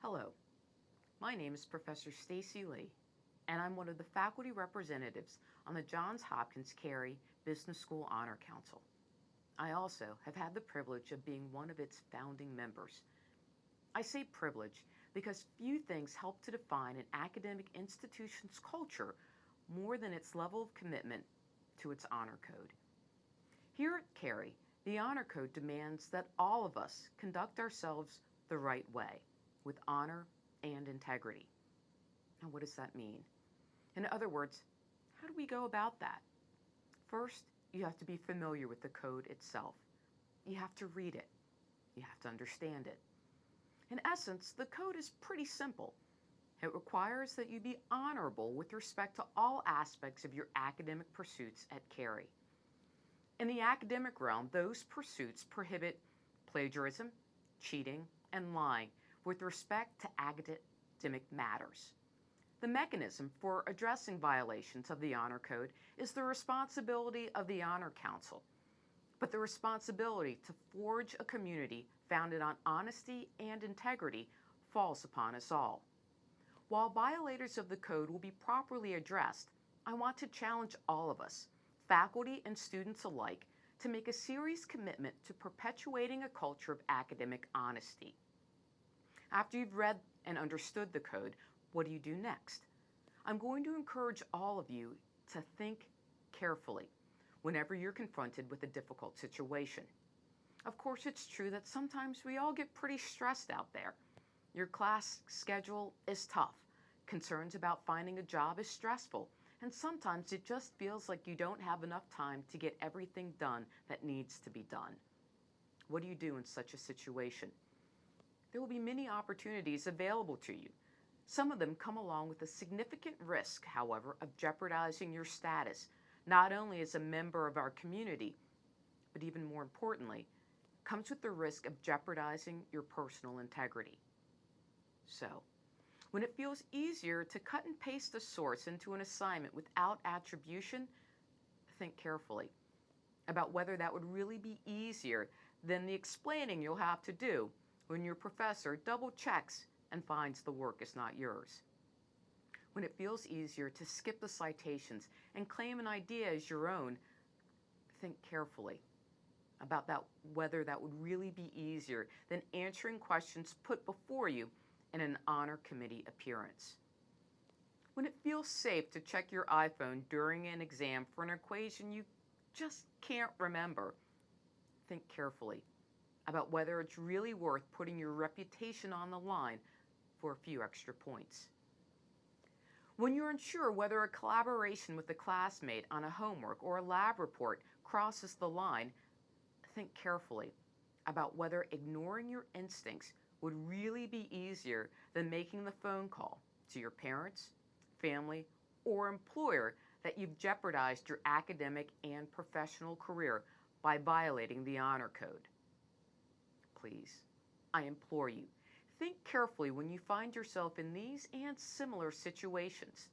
Hello, my name is Professor Stacey Lee, and I'm one of the faculty representatives on the Johns Hopkins Carey Business School Honor Council. I also have had the privilege of being one of its founding members. I say privilege because few things help to define an academic institution's culture more than its level of commitment to its honor code. Here at Carey, the honor code demands that all of us conduct ourselves the right way, with honor and integrity. Now, what does that mean? In other words, how do we go about that? First, you have to be familiar with the code itself. You have to read it. You have to understand it. In essence, the code is pretty simple. It requires that you be honorable with respect to all aspects of your academic pursuits at Carey. In the academic realm, those pursuits prohibit plagiarism, cheating, and lying with respect to academic matters. The mechanism for addressing violations of the Honor Code is the responsibility of the Honor Council, but the responsibility to forge a community founded on honesty and integrity falls upon us all. While violators of the code will be properly addressed, I want to challenge all of us, faculty and students alike, to make a serious commitment to perpetuating a culture of academic honesty. After you've read and understood the code, what do you do next? I'm going to encourage all of you to think carefully whenever you're confronted with a difficult situation. Of course, it's true that sometimes we all get pretty stressed out there. Your class schedule is tough. Concerns about finding a job is stressful, and sometimes it just feels like you don't have enough time to get everything done that needs to be done. What do you do in such a situation? There will be many opportunities available to you. Some of them come along with a significant risk, however, of jeopardizing your status, not only as a member of our community, but even more importantly, comes with the risk of jeopardizing your personal integrity. So, when it feels easier to cut and paste a source into an assignment without attribution, think carefully about whether that would really be easier than the explaining you'll have to do when your professor double checks and finds the work is not yours. When it feels easier to skip the citations and claim an idea as your own, think carefully about whether that would really be easier than answering questions put before you in an honor committee appearance. When it feels safe to check your iPhone during an exam for an equation you just can't remember, think carefully about whether it's really worth putting your reputation on the line for a few extra points. When you're unsure whether a collaboration with a classmate on a homework or a lab report crosses the line, think carefully about whether ignoring your instincts would really be easier than making the phone call to your parents, family, or employer that you've jeopardized your academic and professional career by violating the honor code. Please, I implore you, think carefully when you find yourself in these and similar situations.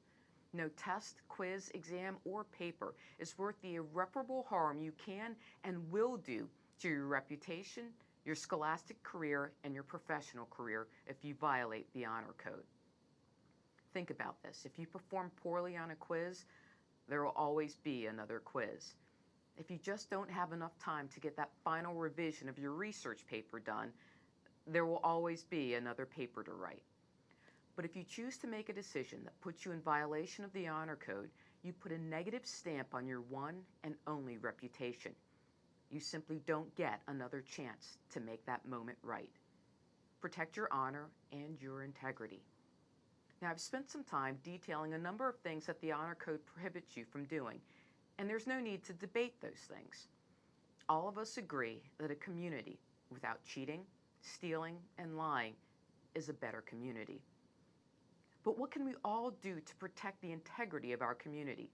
No test, quiz, exam, or paper is worth the irreparable harm you can and will do to your reputation, your scholastic career, and your professional career if you violate the honor code. Think about this. If you perform poorly on a quiz, there will always be another quiz. If you just don't have enough time to get that final revision of your research paper done, there will always be another paper to write. But if you choose to make a decision that puts you in violation of the honor code, you put a negative stamp on your one and only reputation. You simply don't get another chance to make that moment right. Protect your honor and your integrity. Now, I've spent some time detailing a number of things that the honor code prohibits you from doing, and there's no need to debate those things. All of us agree that a community without cheating, stealing, and lying is a better community. But what can we all do to protect the integrity of our community?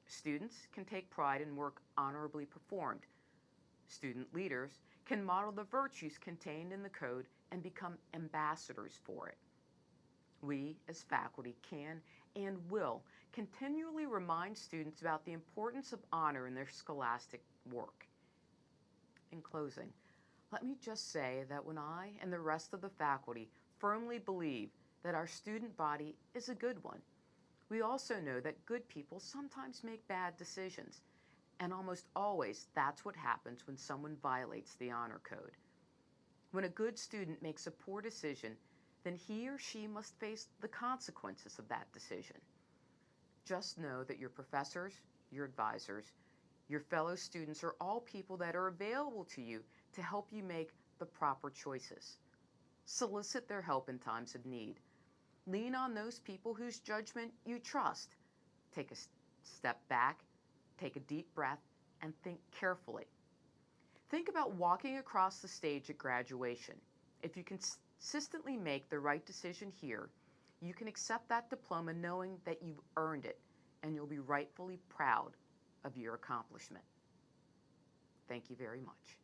Students can take pride in work honorably performed. Student leaders can model the virtues contained in the code and become ambassadors for it. We, as faculty, can and will continually remind students about the importance of honor in their scholastic work. In closing, let me just say that when I and the rest of the faculty firmly believe that our student body is a good one. We also know that good people sometimes make bad decisions, and almost always that's what happens when someone violates the honor code. When a good student makes a poor decision, then he or she must face the consequences of that decision. Just know that your professors, your advisors, your fellow students are all people that are available to you to help you make the proper choices. Solicit their help in times of need. Lean on those people whose judgment you trust. Take a step back, take a deep breath, and think carefully. Think about walking across the stage at graduation. If you consistently make the right decision here, you can accept that diploma knowing that you've earned it, and you'll be rightfully proud of your accomplishment. Thank you very much.